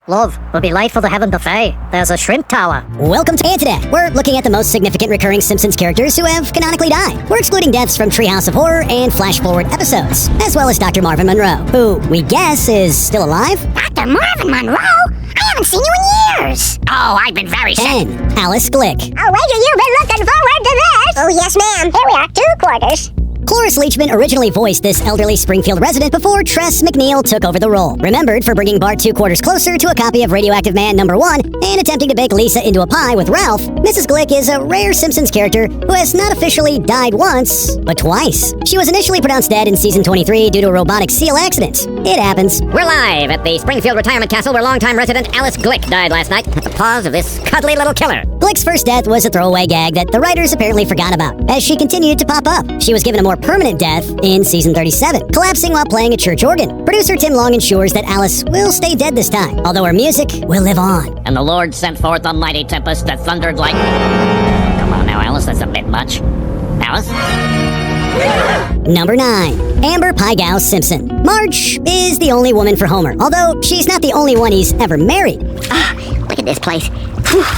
Love, we'll be late for the Heaven Buffet. There's a shrimp tower. Welcome to And Today. We're looking at the most significant recurring Simpsons characters who have canonically died. We're excluding deaths from Treehouse of Horror and Flash Forward episodes, as well as Dr. Marvin Monroe, who we guess is still alive. Dr. Marvin Monroe? I haven't seen you in years. Oh, I've been very sick. 10. Alice Glick. I'll wager you've been looking forward to this. Oh, yes, ma'am. Here we are, 2 quarters. Cloris Leachman originally voiced this elderly Springfield resident before Tress MacNeille took over the role. Remembered for bringing Bart 2 quarters closer to a copy of Radioactive Man #1 and attempting to bake Lisa into a pie with Ralph, Mrs. Glick is a rare Simpsons character who has not officially died once, but twice. She was initially pronounced dead in season 23 due to a robotic seal accident. It happens. We're live at the Springfield Retirement Castle where longtime resident Alice Glick died last night at the paws of this cuddly little killer. Glick's first death was a throwaway gag that the writers apparently forgot about, as she continued to pop up. She was given a more permanent death in season 37, collapsing while playing a church organ. Producer Tim Long ensures that Alice will stay dead this time, although her music will live on. And the Lord sent forth a mighty tempest that thundered like... Come on now, Alice, that's a bit much. Alice? Number 9. Amber Pygow Simpson. Marge is the only woman for Homer, although she's not the only one he's ever married. Look at this place.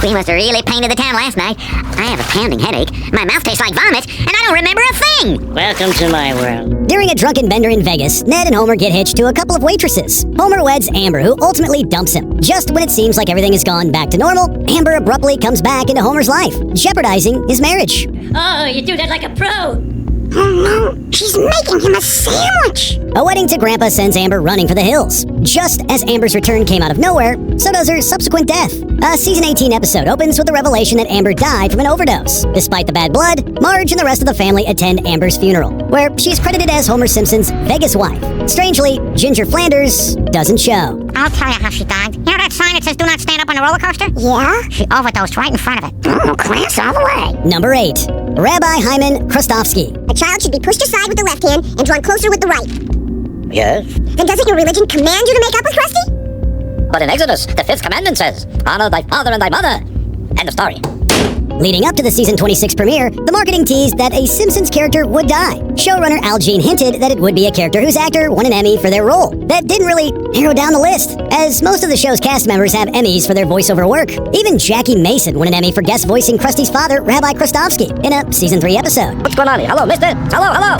We must have really painted the town last night. I have a pounding headache. My mouth tastes like vomit, and I don't remember a thing. Welcome to my world. During a drunken bender in Vegas, Ned and Homer get hitched to a couple of waitresses. Homer weds Amber, who ultimately dumps him. Just when it seems like everything has gone back to normal, Amber abruptly comes back into Homer's life, jeopardizing his marriage. Oh, you do that like a pro. Oh no, she's making him a sandwich. A wedding to Grandpa sends Amber running for the hills. Just as Amber's return came out of nowhere, so does her subsequent death. A season 18 episode opens with the revelation that Amber died from an overdose. Despite the bad blood, Marge and the rest of the family attend Amber's funeral, where she's credited as Homer Simpson's Vegas wife. Strangely, Ginger Flanders doesn't show. I'll tell you how she died. You know that sign that says do not stand up on the roller coaster? Yeah? She overdosed right in front of it. Oh, class all the way. Number 8. Rabbi Hyman Krustovsky. A child should be pushed aside with the left hand and drawn closer with the right. Yes? Then doesn't your religion command you to make up with Krusty? But in Exodus, the 5th commandment says, honor thy father and thy mother. End of story. Leading up to the season 26 premiere, the marketing teased that a Simpsons character would die. Showrunner Al Jean hinted that it would be a character whose actor won an Emmy for their role. That didn't really narrow down the list, as most of the show's cast members have Emmys for their voiceover work. Even Jackie Mason won an Emmy for guest voicing Krusty's father, Rabbi Krustovsky, in a season 3 episode. What's going on here? Hello, mister? Hello?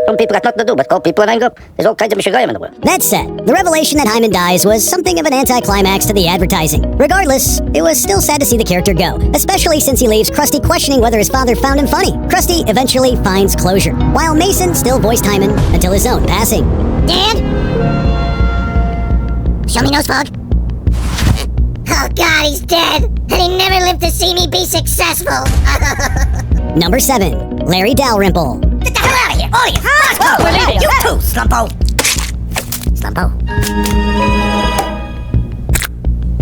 Some people got nothing to do but call people and hang up. There's all kinds of Michigan in the world. That said, the revelation that Hyman dies was something of an anticlimax to the advertising. Regardless, it was still sad to see the character go, especially since he leaves Krusty questioning whether his father found him funny. Krusty eventually finds closure, while Mason still voiced Hyman until his own passing. Dad? Show me nose fog. Oh God, he's dead. And he never lived to see me be successful. Number 7. Larry Dalrymple. Get the hell out of here! All of you! Whoa, we're leaving. You too, Slumpo!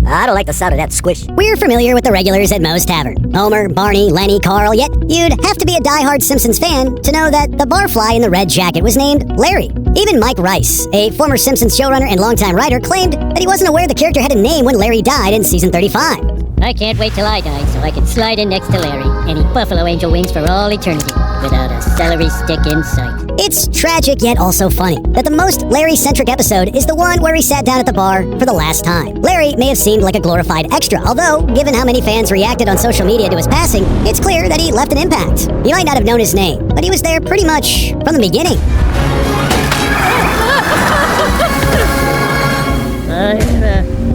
I don't like the sound of that squish. We're familiar with the regulars at Moe's Tavern. Homer, Barney, Lenny, Carl, yet you'd have to be a diehard Simpsons fan to know that the barfly in the red jacket was named Larry. Even Mike Rice, a former Simpsons showrunner and longtime writer, claimed that he wasn't aware the character had a name when Larry died in season 35. I can't wait till I die so I can slide in next to Larry and eat Buffalo Angel wings for all eternity without a celery stick in sight. It's tragic yet also funny that the most Larry-centric episode is the one where he sat down at the bar for the last time. Larry may have seemed like a glorified extra, although, given how many fans reacted on social media to his passing, it's clear that he left an impact. You might not have known his name, but he was there pretty much from the beginning.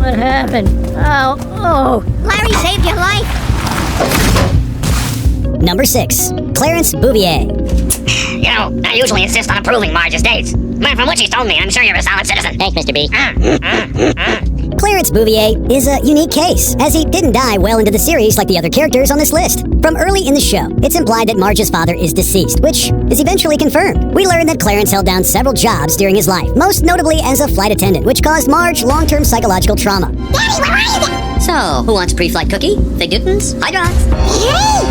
What happened? Oh. Larry saved your life. Number 6. Clarence Bouvier. You know, I usually insist on approving Marge's dates. But from what she's told me, I'm sure you're a solid citizen. Thanks, Mr. B. Clarence Bouvier is a unique case, as he didn't die well into the series like the other characters on this list. From early in the show, it's implied that Marge's father is deceased, which is eventually confirmed. We learn that Clarence held down several jobs during his life, most notably as a flight attendant, which caused Marge long-term psychological trauma. Daddy, where are you? So, who wants pre-flight cookie? Fig Newtons? Hydrox? Hey!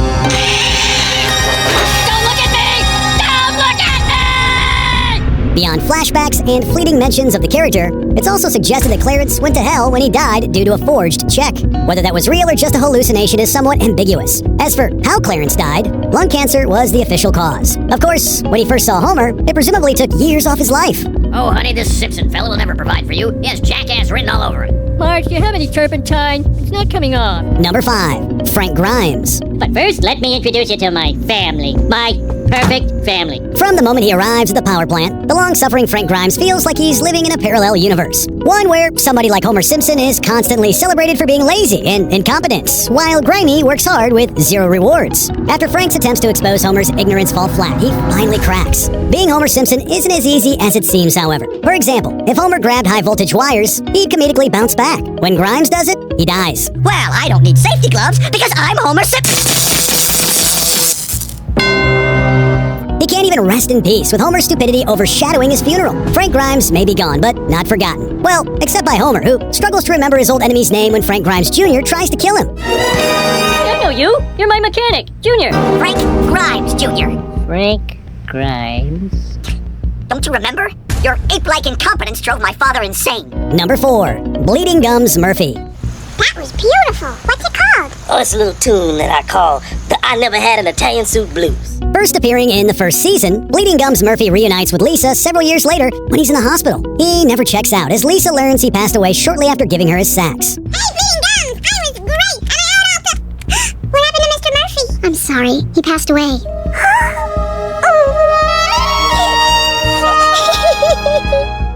Beyond flashbacks and fleeting mentions of the character, it's also suggested that Clarence went to hell when he died due to a forged check. Whether that was real or just a hallucination is somewhat ambiguous. As for how Clarence died, lung cancer was the official cause. Of course, when he first saw Homer, it presumably took years off his life. Oh, honey, this Simpson fella will never provide for you. He has jackass written all over him. Marge, do you have any turpentine? It's not coming off. Number 5. Frank Grimes. But first, let me introduce you to my family. My perfect family. From the moment he arrives at the power plant, the long-suffering Frank Grimes feels like he's living in a parallel universe. One where somebody like Homer Simpson is constantly celebrated for being lazy and incompetent, while Grimy works hard with 0 rewards. After Frank's attempts to expose Homer's ignorance fall flat, he finally cracks. Being Homer Simpson isn't as easy as it seems, however. For example, if Homer grabbed high-voltage wires, he'd comedically bounce back. When Grimes does it, he dies. Well, I don't need safety gloves because I'm Homer Simpson. He can't even rest in peace, with Homer's stupidity overshadowing his funeral. Frank Grimes may be gone, but not forgotten. Well, except by Homer, who struggles to remember his old enemy's name when Frank Grimes Jr. tries to kill him. I know you. You're my mechanic, Junior. Frank Grimes, Jr. Frank Grimes. Don't you remember? Your ape-like incompetence drove my father insane. Number 4. Bleeding Gums Murphy. That was beautiful. What's it called? Oh, it's a little tune that I call the I Never Had an Italian Suit Blues. First appearing in the first season, Bleeding Gums Murphy reunites with Lisa several years later when he's in the hospital. He never checks out as Lisa learns he passed away shortly after giving her his sax. Hey, Bleeding Gums! I was great! And I owed all the... What happened to Mr. Murphy? I'm sorry. He passed away.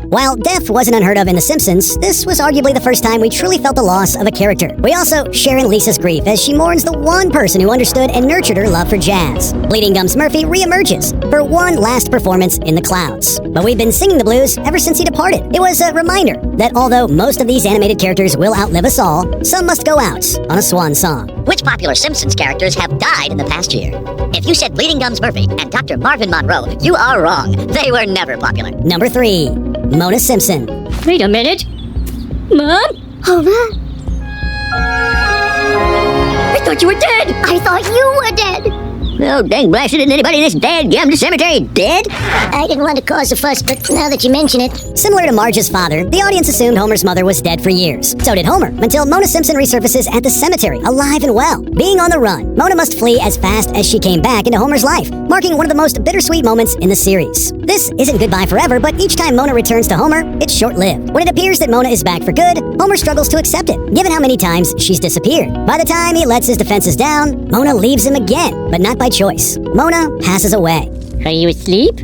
While death wasn't unheard of in The Simpsons, this was arguably the first time we truly felt the loss of a character. We also share in Lisa's grief as she mourns the one person who understood and nurtured her love for jazz. Bleeding Gums Murphy reemerges for one last performance in the clouds. But we've been singing the blues ever since he departed. It was a reminder that although most of these animated characters will outlive us all, some must go out on a swan song. Which popular Simpsons characters have died in the past year? If you said Bleeding Gums Murphy and Dr. Marvin Monroe, you are wrong. They were never popular. Number 3. Mona Simpson. Wait a minute. Mom? Homer? I thought you were dead. I thought you were dead. Oh, dang blasted, isn't anybody in this dead cemetery dead? I didn't want to cause a fuss, but now that you mention it... Similar to Marge's father, the audience assumed Homer's mother was dead for years. So did Homer, until Mona Simpson resurfaces at the cemetery, alive and well. Being on the run, Mona must flee as fast as she came back into Homer's life, marking one of the most bittersweet moments in the series. This isn't goodbye forever, but each time Mona returns to Homer, it's short-lived. When it appears that Mona is back for good, Homer struggles to accept it, given how many times she's disappeared. By the time he lets his defenses down, Mona leaves him again, but not by choice. Mona passes away. Are you asleep?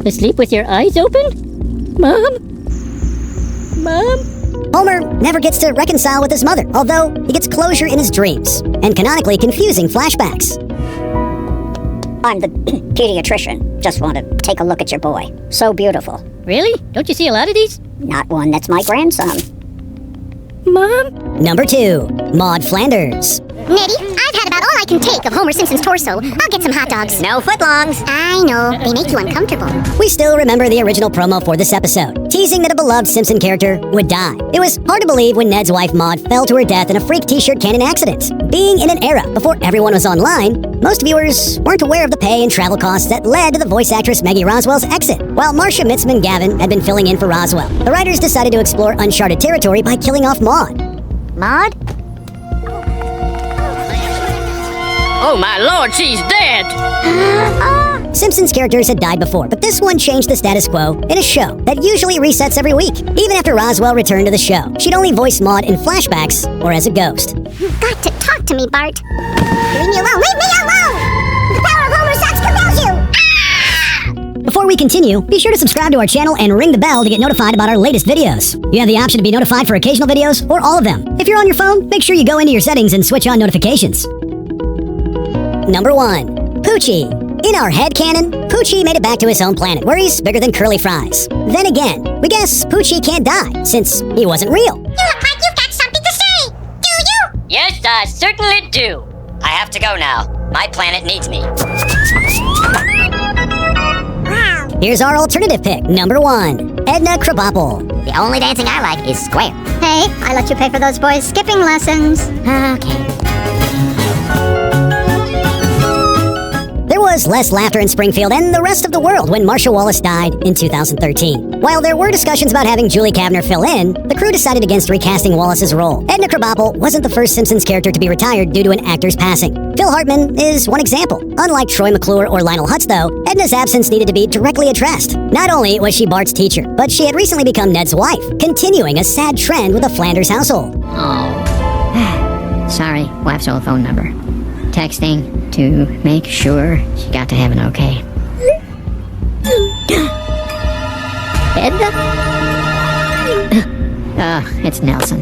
Asleep with your eyes open? Mom? Mom? Homer never gets to reconcile with his mother, although he gets closure in his dreams, and canonically confusing flashbacks. I'm the pediatrician. Just want to take a look at your boy. So beautiful. Really? Don't you see a lot of these? Not one that's my grandson. Mom? Number 2. Maude Flanders. Nettie, I've had about all I can take of Homer Simpson's torso. I'll get some hot dogs. No footlongs. I know. They make you uncomfortable. We still remember the original promo for this episode, teasing that a beloved Simpson character would die. It was hard to believe when Ned's wife Maude fell to her death in a freak t-shirt cannon accident. Being in an era before everyone was online, most viewers weren't aware of the pay and travel costs that led to the voice actress Maggie Roswell's exit. While Marcia Mitzman Gavin had been filling in for Roswell, the writers decided to explore uncharted territory by killing off Maude. Maude? Oh my lord, she's dead! Simpsons characters had died before, but this one changed the status quo in a show that usually resets every week. Even after Roswell returned to the show, she'd only voice Maude in flashbacks or as a ghost. You've got to talk to me, Bart. Leave me alone! Leave me alone! The power of Homer sucks compels you! Before we continue, be sure to subscribe to our channel and ring the bell to get notified about our latest videos. You have the option to be notified for occasional videos or all of them. If you're on your phone, make sure you go into your settings and switch on notifications. Number 1. Poochie. In our headcanon, Poochie made it back to his home planet, where he's bigger than curly fries. Then again, we guess Poochie can't die, since he wasn't real. You look like you've got something to say! Do you? Yes, I certainly do. I have to go now. My planet needs me. Here's our alternative pick, number 1. Edna Krabappel. The only dancing I like is square. Hey, I let you pay for those boys' skipping lessons. Okay. There was less laughter in Springfield and the rest of the world when Marsha Wallace died in 2013. While there were discussions about having Julie Kavner fill in, the crew decided against recasting Wallace's role. Edna Krabappel wasn't the first Simpsons character to be retired due to an actor's passing. Phil Hartman is one example. Unlike Troy McClure or Lionel Hutz, though, Edna's absence needed to be directly addressed. Not only was she Bart's teacher, but she had recently become Ned's wife, continuing a sad trend with the Flanders household. Oh. Sorry, wife's old phone number. Texting to make sure she got to heaven okay. Edna? It's Nelson.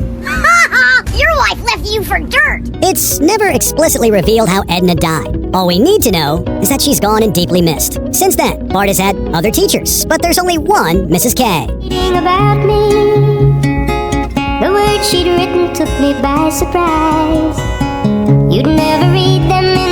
Your wife left you for dirt. It's never explicitly revealed how Edna died. All we need to know is that she's gone and deeply missed. Since then, Bart has had other teachers, but there's only one Mrs. K. About me, the words she'd written took me by surprise. You'd never read them in